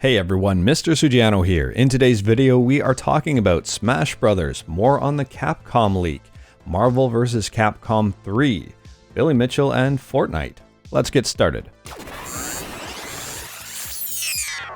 Hey everyone, Mr. Sujano here. In today's video, we are talking about Smash Brothers, more on the Capcom leak, Marvel vs. Capcom 3, Billy Mitchell, and Fortnite. Let's get started.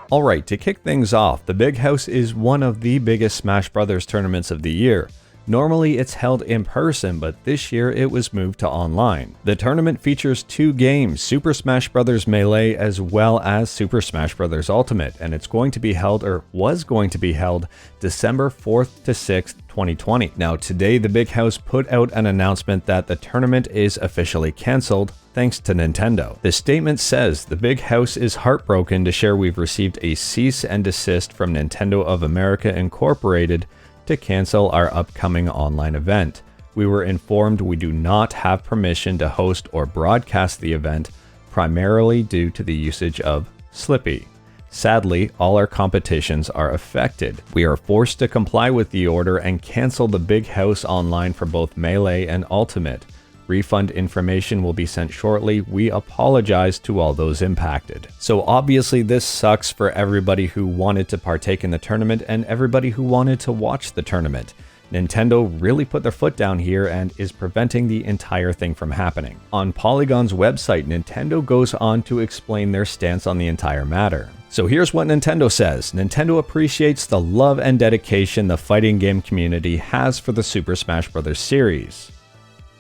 Alright, to kick things off, the Big House is one of the biggest Smash Brothers tournaments of the year. Normally it's held in person, but this year it was moved to online. The tournament features two games, Super Smash Bros. Melee as well as Super Smash Bros. Ultimate, and it's going to be held, or was going to be held, December 4th to 6th, 2020. Now today the Big House put out an announcement that the tournament is officially cancelled, thanks to Nintendo. The statement says, "The Big House is heartbroken to share we've received a cease and desist from Nintendo of America Incorporated to cancel our upcoming online event. We were informed we do not have permission to host or broadcast the event, primarily due to the usage of Slippi. Sadly, all our competitions are affected. We are forced to comply with the order and cancel the Big House online for both Melee and Ultimate. Refund information will be sent shortly. We apologize to all those impacted." So obviously this sucks for everybody who wanted to partake in the tournament and everybody who wanted to watch the tournament. Nintendo really put their foot down here and is preventing the entire thing from happening. On Polygon's website, Nintendo goes on to explain their stance on the entire matter. So here's what Nintendo says. Nintendo appreciates the love and dedication the fighting game community has for the Super Smash Bros. Series.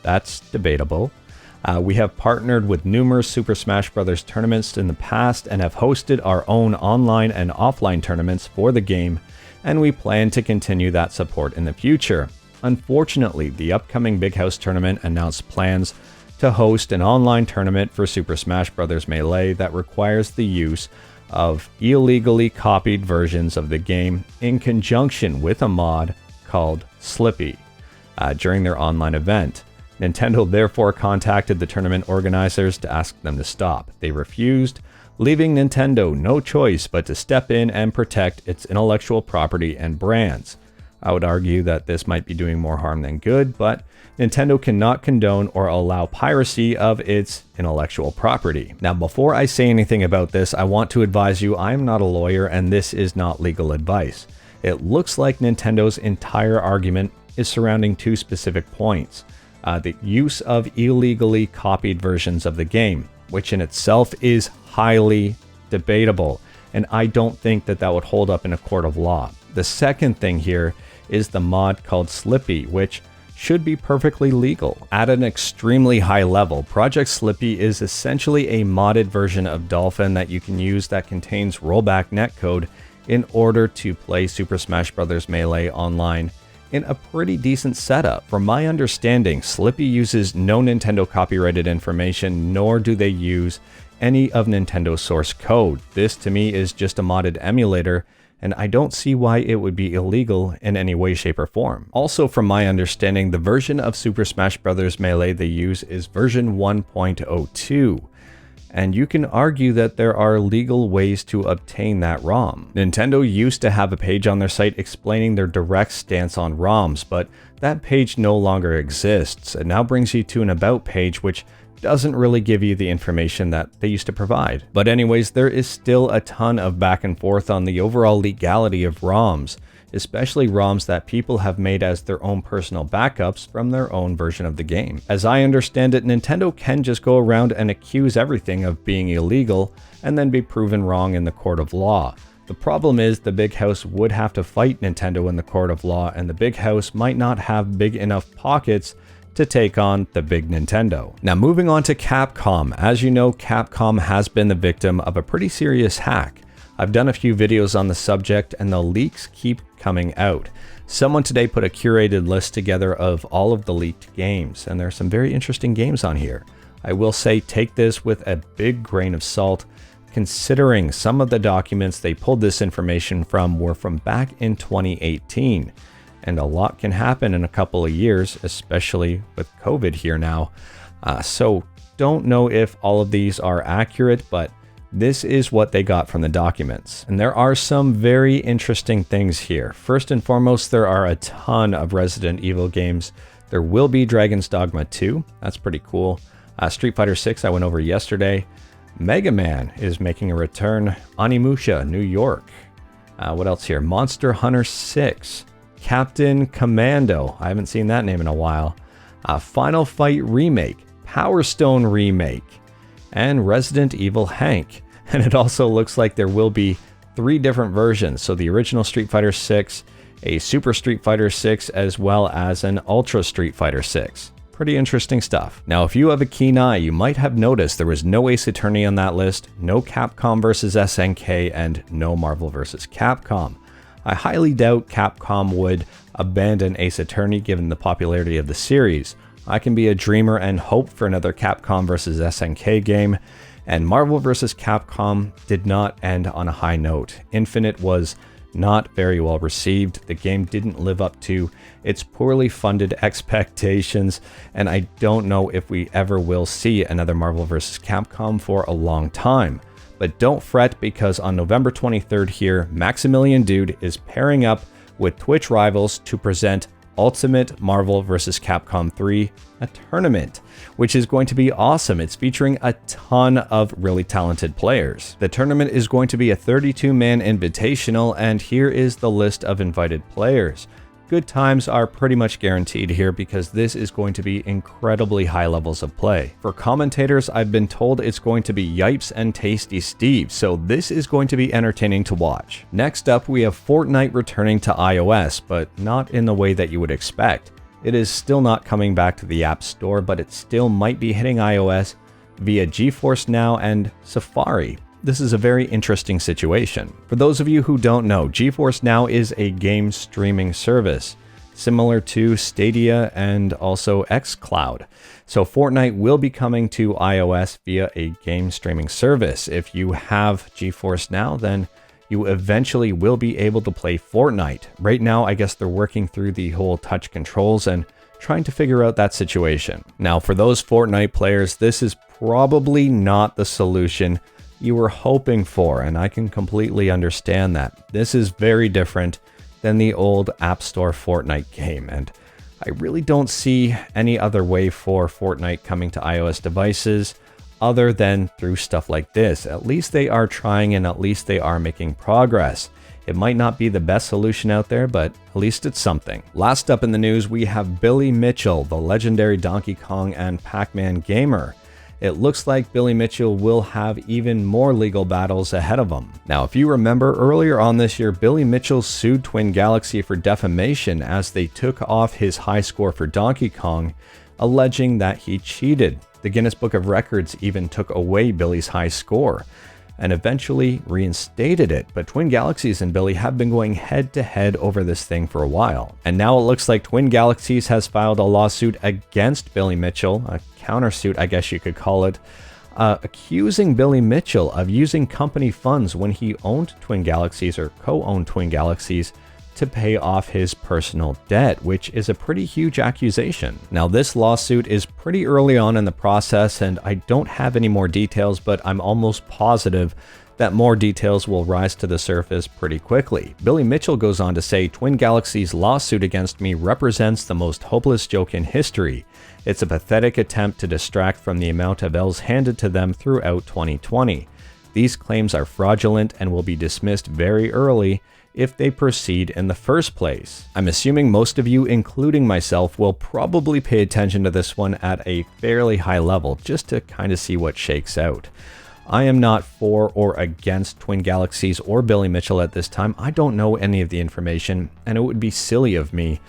That's debatable. We have partnered with numerous Super Smash Bros. Tournaments in the past and have hosted our own online and offline tournaments for the game, and we plan to continue that support in the future. Unfortunately, the upcoming Big House tournament announced plans to host an online tournament for Super Smash Bros. Melee that requires the use of illegally copied versions of the game in conjunction with a mod called Slippi during their online event. Nintendo therefore contacted the tournament organizers to ask them to stop. They refused, leaving Nintendo no choice but to step in and protect its intellectual property and brands. I would argue that this might be doing more harm than good, but Nintendo cannot condone or allow piracy of its intellectual property. Now, before I say anything about this, I want to advise you I am not a lawyer and this is not legal advice. It looks like Nintendo's entire argument is surrounding two specific points. The use of illegally copied versions of the game, which in itself is highly debatable, and I don't think that that would hold up in a court of law. The second thing here is the mod called Slippi, which should be perfectly legal. At an extremely high level, Project Slippi is essentially a modded version of Dolphin that you can use that contains rollback netcode in order to play Super Smash Bros. Melee online in a pretty decent setup. From my understanding, Slippi uses no Nintendo copyrighted information, nor do they use any of Nintendo's source code. This to me is just a modded emulator, and I don't see why it would be illegal in any way, shape, or form. Also, from my understanding, the version of Super Smash Bros. Melee they use is version 1.02. And you can argue that there are legal ways to obtain that ROM. Nintendo used to have a page on their site explaining their direct stance on ROMs, but that page no longer exists. It now brings you to an About page, which doesn't really give you the information that they used to provide. But anyways, there is still a ton of back and forth on the overall legality of ROMs, especially ROMs that people have made as their own personal backups from their own version of the game. As I understand it, Nintendo can just go around and accuse everything of being illegal and then be proven wrong in the court of law. The problem is the Big House would have to fight Nintendo in the court of law, and the Big House might not have big enough pockets to take on the big Nintendo. Now moving on to Capcom. As you know, Capcom has been the victim of a pretty serious hack. I've done a few videos on the subject and the leaks keep coming out. Someone today put a curated list together of all of the leaked games, and there are some very interesting games on here. I will say take this with a big grain of salt, considering some of the documents they pulled this information from were from back in 2018. And a lot can happen in a couple of years, especially with COVID here now. So don't know if all of these are accurate, but this is what they got from the documents. And there are some very interesting things here. First and foremost, there are a ton of Resident Evil games. There will be Dragons Dogma 2. That's pretty cool. Street Fighter 6 I went over yesterday. Mega Man is making a return. Onimusha, New York. What else here? Monster Hunter 6. Captain Commando. I haven't seen that name in a while. Final Fight Remake. Power Stone Remake. And Resident Evil Hank. And it also looks like there will be 3 different versions. So the original Street Fighter 6, a Super Street Fighter 6, as well as an Ultra Street Fighter 6. Pretty interesting stuff. Now, if you have a keen eye, you might have noticed there was no Ace Attorney on that list, no Capcom vs SNK, and no Marvel vs Capcom. I highly doubt Capcom would abandon Ace Attorney given the popularity of the series. I can be a dreamer and hope for another Capcom vs SNK game, and Marvel vs Capcom did not end on a high note. Infinite was not very well received. The game didn't live up to its poorly funded expectations, and I don't know if we ever will see another Marvel vs. Capcom for a long time. But don't fret, because on November 23rd here, Maximilian Dood is pairing up with Twitch rivals to present Ultimate Marvel vs. Capcom 3, a tournament, which is going to be awesome. It's featuring a ton of really talented players. The tournament is going to be a 32-man invitational, and here is the list of invited players. Good times are pretty much guaranteed here because this is going to be incredibly high levels of play. For commentators, I've been told it's going to be Yipes and Tasty Steve, so this is going to be entertaining to watch. Next up, we have Fortnite returning to iOS, but not in the way that you would expect. It is still not coming back to the App Store, but it still might be hitting iOS via GeForce Now and Safari. This is a very interesting situation. For those of you who don't know, GeForce Now is a game streaming service, similar to Stadia and also xCloud. So Fortnite will be coming to iOS via a game streaming service. If you have GeForce Now, then you eventually will be able to play Fortnite. Right now, I guess they're working through the whole touch controls and trying to figure out that situation. Now, for those Fortnite players, this is probably not the solution you were hoping for, and I can completely understand that. This is very different than the old App Store Fortnite game, and I really don't see any other way for Fortnite coming to iOS devices other than through stuff like this. At least they are trying, and at least they are making progress. It might not be the best solution out there, but at least it's something. Last up in the news, we have Billy Mitchell, the legendary Donkey Kong and Pac-Man gamer. It looks like Billy Mitchell will have even more legal battles ahead of him. Now, if you remember earlier on this year, Billy Mitchell sued Twin Galaxies for defamation as they took off his high score for Donkey Kong, alleging that he cheated. The Guinness Book of Records even took away Billy's high score and eventually reinstated it, but Twin Galaxies and Billy have been going head to head over this thing for a while. And now it looks like Twin Galaxies has filed a lawsuit against Billy Mitchell, a countersuit I guess you could call it, accusing Billy Mitchell of using company funds when he owned Twin Galaxies or co-owned Twin Galaxies to pay off his personal debt, which is a pretty huge accusation. Now, this lawsuit is pretty early on in the process, and I don't have any more details, but I'm almost positive that more details will rise to the surface pretty quickly. Billy Mitchell goes on to say, Twin Galaxies' lawsuit against me represents the most hopeless joke in history. It's a pathetic attempt to distract from the amount of L's handed to them throughout 2020. These claims are fraudulent and will be dismissed very early if they proceed in the first place. I'm assuming most of you, including myself, will probably pay attention to this one at a fairly high level just to kind of see what shakes out. I am not for or against Twin Galaxies or Billy Mitchell at this time. I don't know any of the information, and it would be silly of me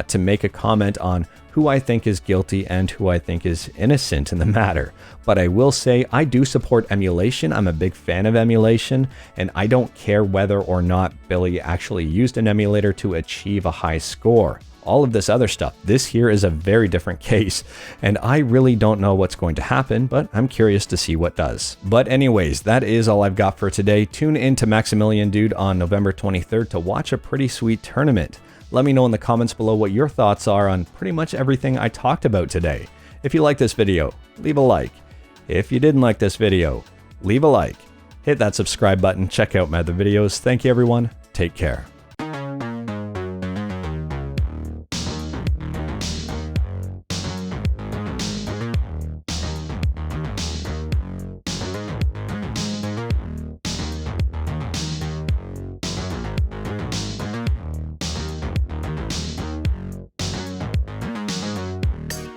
to make a comment on who I think is guilty and who I think is innocent in the matter. But I will say I do support emulation. I'm a big fan of emulation, and I don't care whether or not Billy actually used an emulator to achieve a high score. All of this other stuff, this here is a very different case, and I really don't know what's going to happen, but I'm curious to see what does. But anyways, that is all I've got for today. Tune in to Maximilian Dood on November 23rd to watch a pretty sweet tournament. Let me know in the comments below what your thoughts are on pretty much everything I talked about today. If you like this video, leave a like. If you didn't like this video, leave a like. Hit that subscribe button, check out my other videos. Thank you everyone, take care.